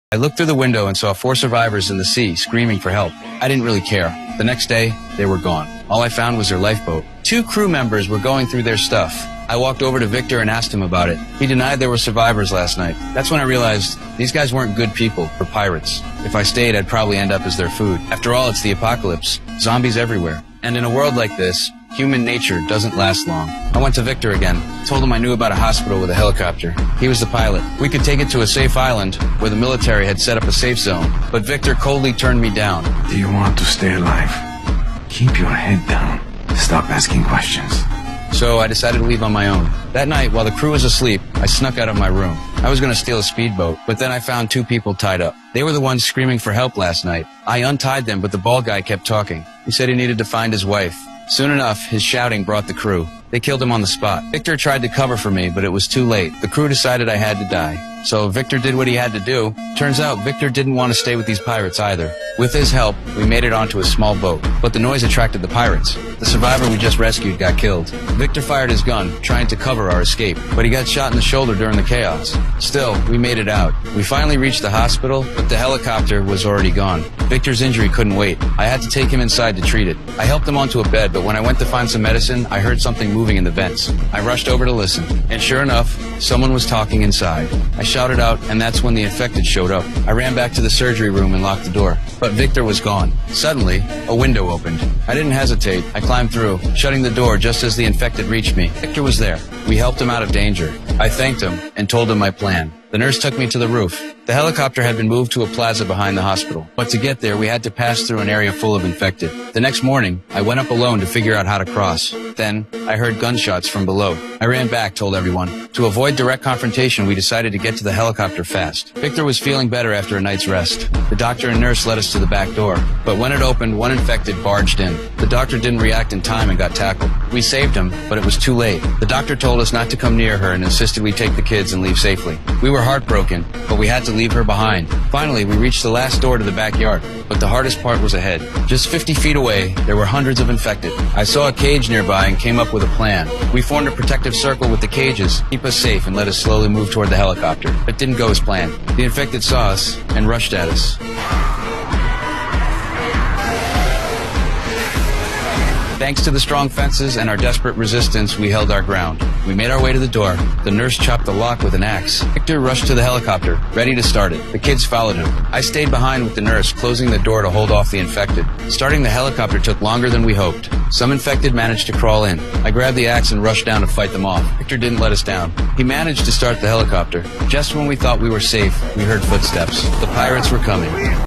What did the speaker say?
I looked through the window and saw 4 survivors in the sea screaming for help. I didn't really care. The next day, they were gone. All I found was their lifeboat. 2 crew members were going through their stuff. I walked over to Victor and asked him about it. He denied there were survivors last night. That's when I realized these guys weren't good people, or pirates. If I stayed, I'd probably end up as their food. After all, it's the apocalypse. Zombies everywhere. And in a world like this, human nature doesn't last long. I went to Victor again, told him I knew about a hospital with a helicopter. He was the pilot. We could take it to a safe island where the military had set up a safe zone, but Victor coldly turned me down. Do you want to stay alive? Keep your head down. Stop asking questions. So I decided to leave on my own. That night, while the crew was asleep, I snuck out of my room. I was going to steal a speedboat, but then I found 2 people tied up. They were the ones screaming for help last night. I untied them, but the bald guy kept talking. He said he needed to find his wife. Soon enough, his shouting brought the crew. They killed him on the spot. Victor tried to cover for me, but it was too late. The crew decided I had to die. So Victor did what he had to do. Turns out Victor didn't want to stay with these pirates either. With his help, we made it onto a small boat, but the noise attracted the pirates. The survivor we just rescued got killed. Victor fired his gun, trying to cover our escape, but he got shot in the shoulder during the chaos. Still, we made it out. We finally reached the hospital, but the helicopter was already gone. Victor's injury couldn't wait. I had to take him inside to treat it. I helped him onto a bed, but when I went to find some medicine, I heard something moving in the vents. I rushed over to listen, and sure enough, someone was talking inside. I shouted out, and that's when the infected showed up. I ran back to the surgery room and locked the door, but Victor was gone. Suddenly, a window opened. I didn't hesitate. I climbed through, shutting the door just as the infected reached me. Victor was there. We helped him out of danger. I thanked him and told him my plan. The nurse took me to the roof. The helicopter had been moved to a plaza behind the hospital, but to get there, we had to pass through an area full of infected. The next morning, I went up alone to figure out how to cross. Then, I heard gunshots from below. I ran back, told everyone. To avoid direct confrontation, we decided to get to the helicopter fast. Victor was feeling better after a night's rest. The doctor and nurse led us to the back door, but when it opened, one infected barged in. The doctor didn't react in time and got tackled. We saved him, but it was too late. The doctor told us not to come near her and insisted we take the kids and leave safely. We were heartbroken, but we had to leave her behind. Finally, we reached the last door to the backyard, but the hardest part was ahead. Just 50 feet away, there were hundreds of infected. I saw a cage nearby and came up with a plan. We formed a protective circle with the cages, keep us safe, and let us slowly move toward the helicopter. It didn't go as planned. The infected saw us and rushed at us. Thanks to the strong fences and our desperate resistance, we held our ground. We made our way to the door. The nurse chopped the lock with an axe. Victor rushed to the helicopter, ready to start it. The kids followed him. I stayed behind with the nurse, closing the door to hold off the infected. Starting the helicopter took longer than we hoped. Some infected managed to crawl in. I grabbed the axe and rushed down to fight them off. Victor didn't let us down. He managed to start the helicopter. Just when we thought we were safe, we heard footsteps. The pirates were coming.